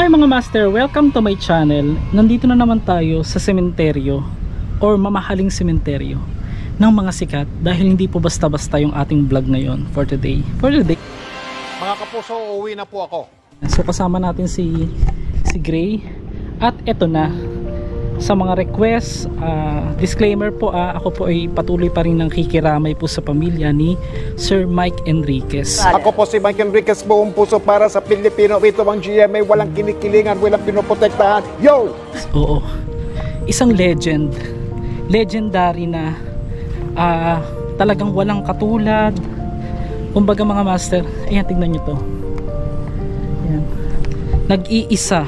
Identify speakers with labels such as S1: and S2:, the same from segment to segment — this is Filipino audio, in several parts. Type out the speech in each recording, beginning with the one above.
S1: Hi mga master, welcome to my channel. Nandito na naman tayo sa sementeryo or mamahaling sementeryo ng mga sikat dahil hindi po basta-basta yung ating vlog ngayon for today.
S2: Mga kapuso, uuwi na po ako.
S1: So kasama natin si Gray at eto na sa mga request, disclaimer po, ako po ay patuloy pa rin ng kikiramay po sa pamilya ni Sir Mike Enriquez.
S2: Ako po si Mike Enriquez, buong puso para sa Pilipino. Ito ang GMA, walang kinikilingan, walang pinoprotektahan. Yo!
S1: Oo, isang legendary na talagang walang katulad. Kumbaga mga master, ayan, tignan nyo to. Ayan. Nag-iisa,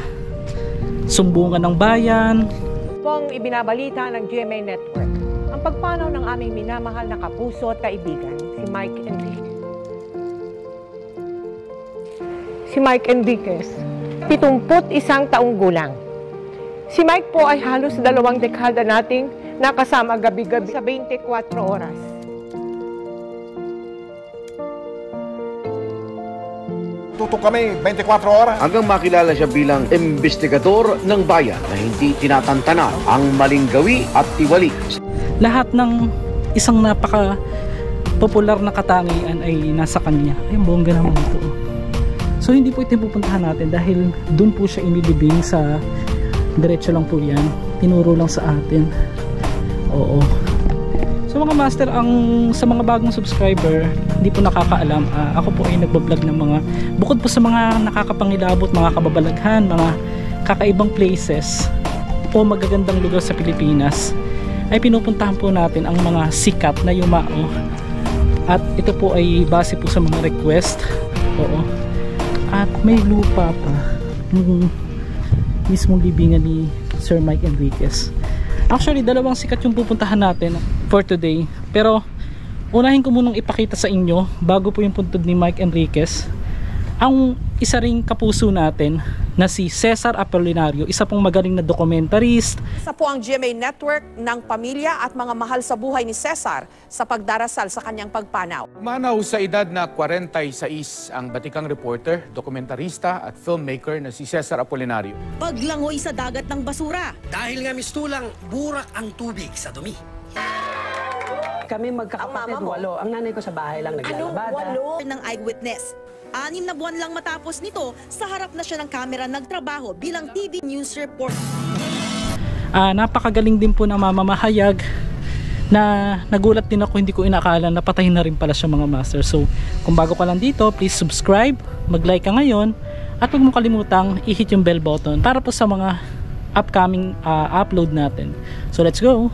S1: sumbungan ng bayan.
S3: Pong ibinabalita ng GMA Network ang pagpanaw ng aming minamahal na kapuso at kaibigan, si Mike Enriquez. Si Mike Enriquez, 71 taong gulang. Si Mike po ay halos 2 dekada nating nakasama gabi-gabi sa 24 oras.
S2: Tutok kami 24 oras.
S4: Hanggang makilala siya bilang investigador ng bayan na hindi tinatantana ang maling gawi at tiwali.
S1: Lahat ng isang napaka popular na katangian ay nasa kanya. Ay, bongga naman ito. So hindi po ito pupuntahan natin dahil dun po siya inilibing sa diretso lang po yan. Tinuro lang sa atin. Oo. So mga master, sa mga bagong subscriber, hindi po nakakaalam, ako po ay nagbablog ng mga, bukod po sa mga nakakapangilabot, mga kababalaghan, mga kakaibang places o magagandang lugar sa Pilipinas, ay pinupuntahan po natin ang mga sikat na yumao. At ito po ay base po sa mga request. Oo. At may lupa pa yung mismong libingan ni Sir Mike Enriquez. Actually, 2 sikat yung pupuntahan natin for today. Pero unahin ko munang ipakita sa inyo bago po yung puntod ni Mike Enriquez ang isa ring kapuso natin na si Cesar Apolinario, isa pong magaling na documentarist.
S5: Isa po ang GMA Network ng pamilya at mga mahal sa buhay ni Cesar sa pagdarasal sa kanyang pagpanaw.
S6: Umanaw sa edad na 46 ang batikang reporter, dokumentarista at filmmaker na si Cesar Apolinario.
S7: Paglangoy sa dagat ng basura.
S8: Dahil nga mistulang burak ang tubig sa dumi.
S9: Kami magkakapatid, 8. Ang nanay ko sa bahay lang naglalabada.
S7: Anong 8 ng eyewitness? 6 na buwan lang matapos nito, sa harap na siya ng kamera nagtrabaho bilang TV news reporter.
S1: Napakagaling din po ng mamamahayag na nagulat din ako, hindi ko inakala na patayin na rin pala siya mga master. So kung bago ka lang dito, please subscribe, mag-like ka ngayon, at huwag mo kalimutang i-hit yung bell button para po sa mga upcoming upload natin. So let's go!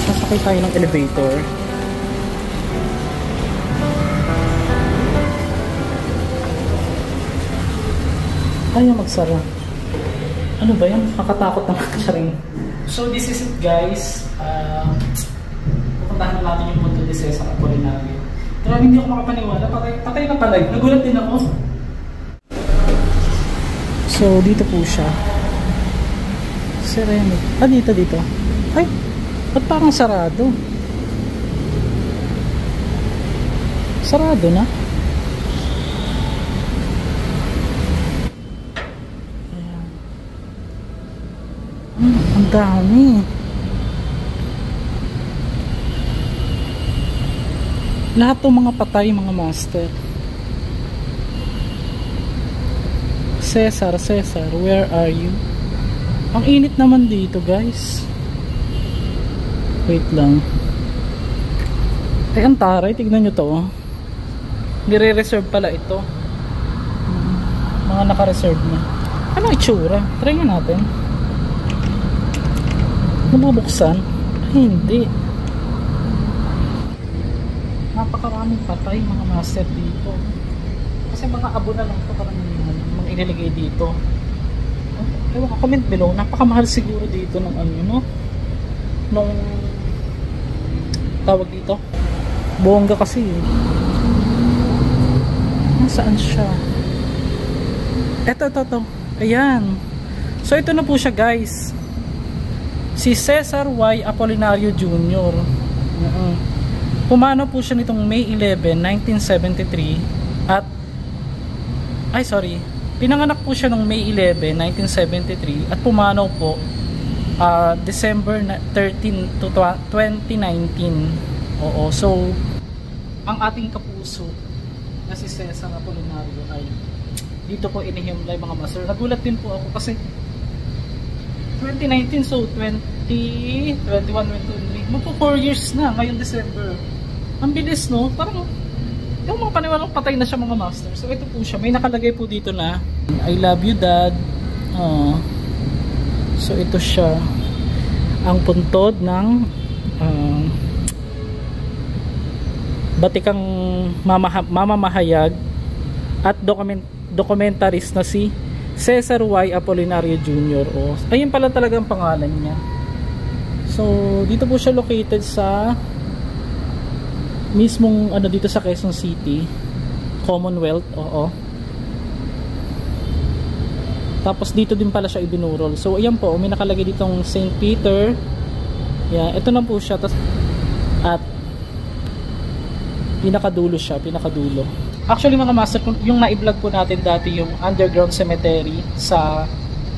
S1: Sasakay tayo ng elevator. Ayaw magsara. Ano ba yan? Nakatakot naman siya rin. So this is it guys. Pupuntahan na natin yung punto ni Cesar Apolinario. Grabe, hindi ako makapaniwala. Patay na pala. Nagulat din ako. So dito po siya. Sereno. Dito. Ay! Ba't parang sarado? Sarado na? Ayan. Ang dami. Lahat ng mga patay, mga master. Cesar, where are you? Ang init naman dito guys. Wait lang. Ay, ang taray. Tignan nyo to. Nire-reserve pala ito. Mga naka-reserve na. Ano itsura? Try nga natin. Nabubuksan? Ay, hindi. Napakaraming patay mga master dito. Kasi mga abo na lang ito karamihan. Mga iniligay dito. Ewan ka, comment below. Napakamahal siguro dito ng ano, no? Nung tawag dito, bongga kasi nasaan siya? Eto, ayan. So ito na po siya guys, si Cesar Y. Apolinario Jr. Pumanaw po siya nitong May 11, 1973 at pinanganak po siya noong May 11, 1973 at pumanaw po December 13 to 2019. Oo, so ang ating kapuso na si Cesar Apolinario ay dito po inihimlay mga master. Nagulat din po ako kasi 2019, so 20, 21, 22, magpo 4 years na ngayong December. Ang bilis, no? Parang yung mga paniwalang patay na siya mga master. So ito po siya, may nakalagay po dito na I love you dad. So ito siya, ang puntod ng batikang mamamahayag at dokumentarist na si Cesar Y. Apolinario Jr. Ayun pala talaga ang pangalan niya. So dito po siya located sa mismong dito sa Quezon City, Commonwealth. Tapos dito din pala siya ibinurol. So ayan po, may nakalagay ditong St. Peter. Yeah, ito na po siya. At pinakadulo siya, pinakadulo. Actually mga master, yung na-vlog po natin dati yung underground cemetery sa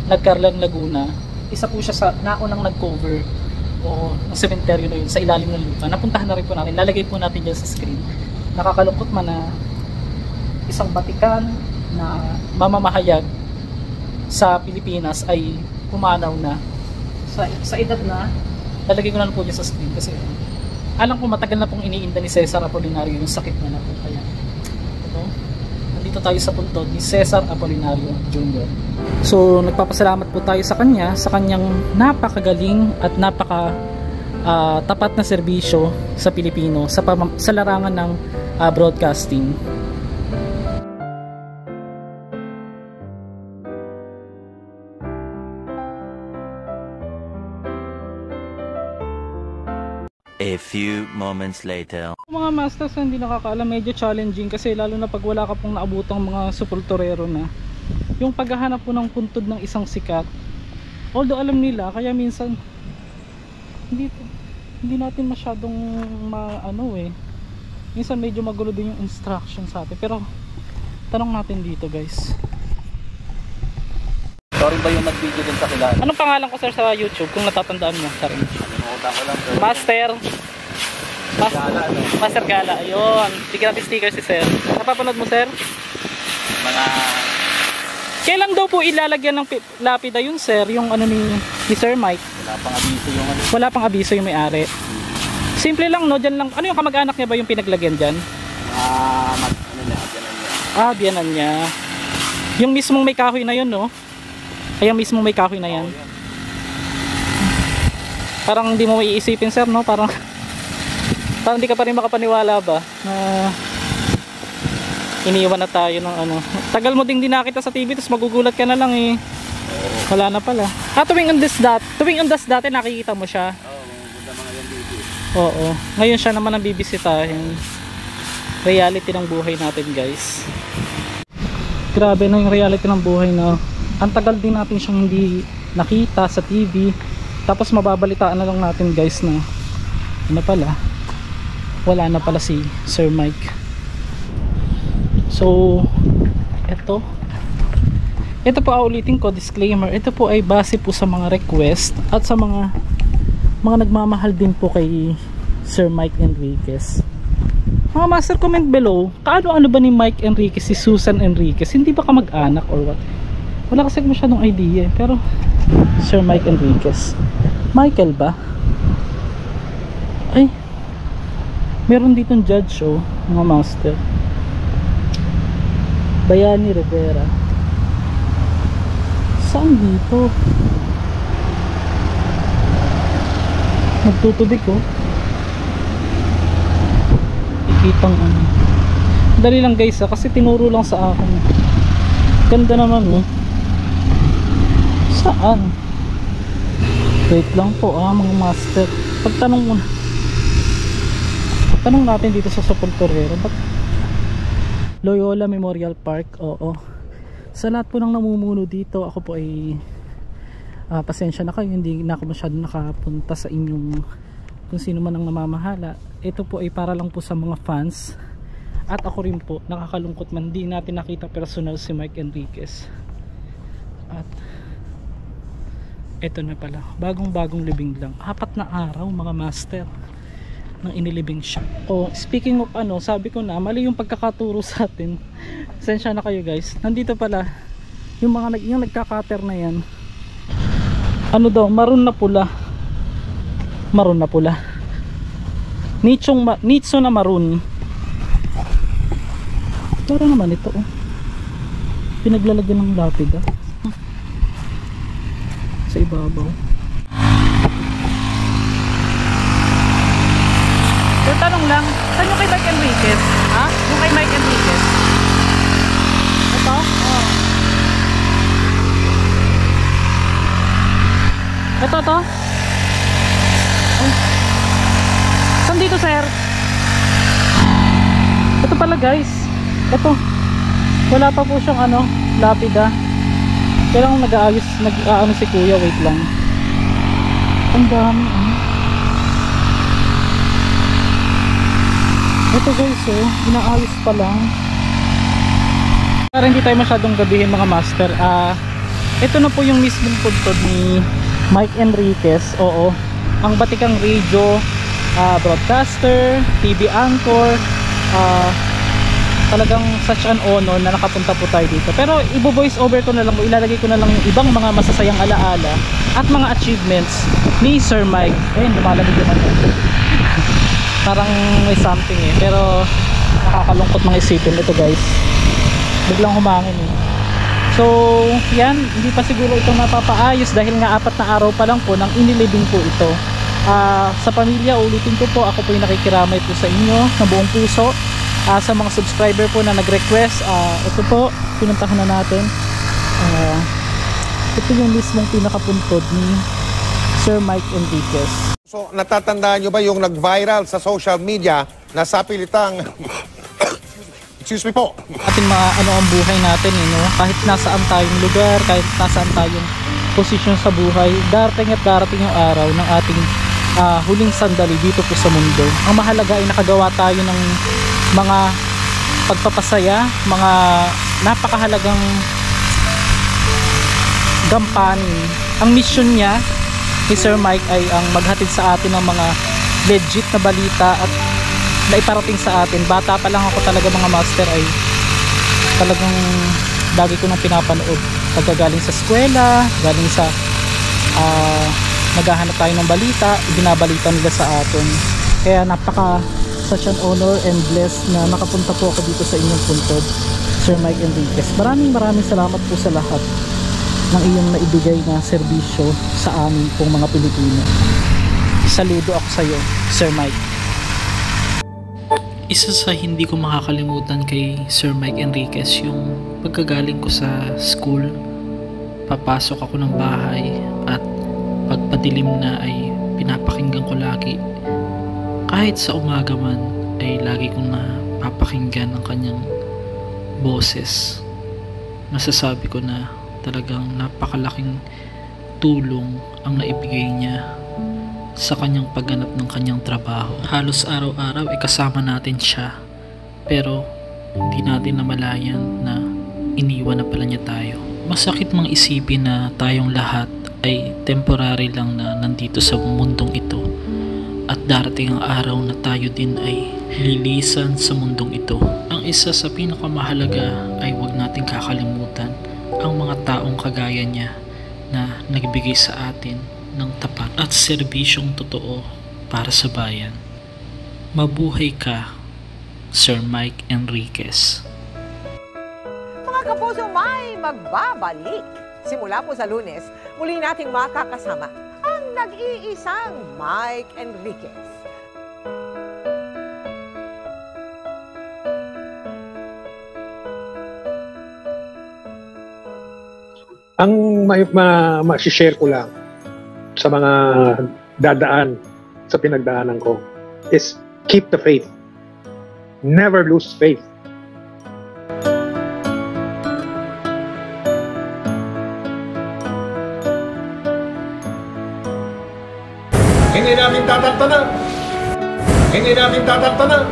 S1: Nagcarlan, Laguna. Isa po siya sa naunang nag-cover ng cemetery na yun sa ilalim ng lupa. Napuntahan na rin po natin. Lalagay po natin dyan sa screen. Nakakalungkot man na isang batikan na mamamahayag sa Pilipinas ay pumanaw na sa edad na. Lalagay ko na po dyan sa screen kasi alam ko matagal na pong iniinda ni Cesar Apolinario yung sakit na po. Kaya ito, nandito tayo sa puntod ni Cesar Apolinario Jr. So nagpapasalamat po tayo sa kanya, sa kanyang napakagaling at tapat na serbisyo sa Pilipino sa larangan ng broadcasting.
S10: A few moments later.
S1: Mga masters, hindi nakakaalam, medyo challenging kasi lalo na pag wala ka pong naabutang mga supultorero na yung paghahanap po ng puntod ng isang sikat. Although alam nila, kaya minsan hindi natin masyadong minsan medyo magulo din yung instruction sa atin. Pero tanong natin dito guys.
S11: Sorry ba yung nag-video din sa kilala?
S1: Anong pangalan ko sir sa YouTube kung natatandaan mo? Sorry. Master Gala, ayun. Bigyan natin sticker si sir. Napapanood mo sir? Kailan daw po ilalagyan ng lapida yun sir? Yung ni Sir Mike? Wala pang abiso yung may-ari. Simple lang no, dyan lang. Ano yung kamag-anak niya ba yung pinaglagyan dyan? Biyanan niya. Yung mismong may kahoy na yun no? Yung mismong may kahoy na yan. Parang hindi mo maiisipin sir no, parang hindi ka pa rin makapaniwala ba na iniiwan na tayo ng tagal mo ding dinakita sa TV tapos magugulat ka na lang wala na pala. Tuwing undas dati nakikita mo siya. Oo, ngayon siya naman ang bibisitahin. Reality ng buhay natin guys. Grabe na yung reality ng buhay na ang tagal din natin siyang hindi nakita sa TV. Tapos mababalitaan na lang natin guys na wala na pala si Sir Mike. So ito po ulitin ko, disclaimer, ito po ay base po sa mga request at sa mga nagmamahal din po kay Sir Mike Enriquez. Mga master, comment below, ano ba ni Mike Enriquez si Susan Enriquez? Hindi ba kamag-anak or what? Wala kasi masyadong idea pero Sir Mike Enriquez, Michael ba? Ay, meron ditong judge mga master. Bayani Rivera. Saan dito? Nagtutubig ikitang dali lang guys kasi tinuro lang sa akin. Ganda naman Saan? Wait lang po mga master. Tanong natin dito sa Sepulturero. Loyola Memorial Park. Oo. Sa lahat po ng namumuno dito, ako po ay pasensya na kayo, hindi na ako masyado nakapunta sa inyong kung sino man ang namamahala. Ito po ay para lang po sa mga fans. At ako rin po, nakakalungkot man di natin nakita personal si Mike Enriquez. At ito na pala, bagong libing lang. 4 na araw mga master nang inilibing siya. Oh, speaking of ano, sabi ko na mali yung pagkakaturo sa atin. Sensya na kayo guys. Nandito pala yung mga yung nagkakater na yan. Ano daw, maroon na pula. Maroon na pula. Nitso na maroon. Para naman ito oh. Pinaglalagyan ng lapida sa ibabaw. Yung tanong lang, saan yung kay Mike Enriquez? Ha? Yung kay Mike Enriquez? Ito? Oh. Ito to? Oh. Saan dito sir? Ito pala guys. Ito. Wala pa po siyang ano, lapida. Kaya kung nag-aayos, nag-aano si kuya, wait lang. Ang dami ano. Ito guys oh, inaayos pa lang. Para hindi tayo masyadong gabihin mga master, ito na po yung mismong puntod ni Mike Enriquez. Oo, ang batikang radio broadcaster, TV anchor, talagang such an honor na nakapunta po tayo dito. Pero i-voice over ko na lang, ilalagay ko na lang yung ibang mga masasayang alaala at mga achievements ni Sir Mike. Lumalamig naman ito. Parang may something eh, pero nakakalungkot mga isipin ito guys. Biglang humangin eh. So yan, hindi pa siguro itong napapaayos dahil nga 4 na araw pa lang po nang inilibing po ito. Sa pamilya, ulitin ko po, ako po yung nakikiramay po sa inyo ng buong puso. Sa mga subscriber po na nag-request, ito po, pinuntahan na natin. Ito yung mismong pinakapuntod ni Sir Mike Enriquez.
S2: So natatandaan nyo ba yung nag-viral sa social media na sapilitang excuse me po,
S1: ating mga ano ang buhay natin no? Kahit nasaan tayong lugar, kahit nasaan tayong posisyon sa buhay, darating at darating yung araw ng ating huling sandali dito po sa mundo. Ang mahalaga ay nakagawa tayo ng mga pagpapasaya, mga napakahalagang gampanin. Ang mission niya ni Sir Mike ay ang maghatid sa atin ng mga legit na balita at naiparating sa atin. Bata pa lang ako talaga mga master ay talagang lagi ko nang pinapanood. Pagkagaling sa eskwela, galing sa naghahanap tayo ng balita, ibinabalita nila sa atin. Kaya napaka such an honor and blessed na nakapunta po ako dito sa inyong puntod, Sir Mike Enriquez. Maraming salamat po sa lahat ng iyong naibigay na serbisyo sa amin pong mga Pilipino. Saludo ako sa iyo, Sir Mike. Isa sa hindi ko makakalimutan kay Sir Mike Enriquez yung pagkagaling ko sa school, papasok ako ng bahay at pagpadilim na ay pinapakinggan ko lagi. Kahit sa umaga man ay lagi kong napapakinggan ang kanyang boses. Masasabi ko na talagang napakalaking tulong ang naibigay niya sa kanyang pagganap ng kanyang trabaho. Halos araw-araw ay kasama natin siya, pero hindi natin namalayan na iniwan na pala niya tayo. Masakit mang isipin na tayong lahat ay temporary lang na nandito sa mundong ito at darating ang araw na tayo din ay lilisan sa mundong ito. Ang isa sa pinakamahalaga ay huwag nating kakalimutan ang mga taong kagaya niya na nagbigay sa atin ng tapat at serbisyong totoo para sa bayan. Mabuhay ka, Sir Mike Enriquez.
S3: Mga kapuso, may magbabalik. Simula po sa Lunes, muli nating makakasama ang nag-iisang Mike Enriquez.
S12: Ang ma-share ko lang sa mga dadaan sa pinagdaanan ko is keep the faith. Never lose faith.
S2: Hindi namin tatantanan Hindi natin tatantanan.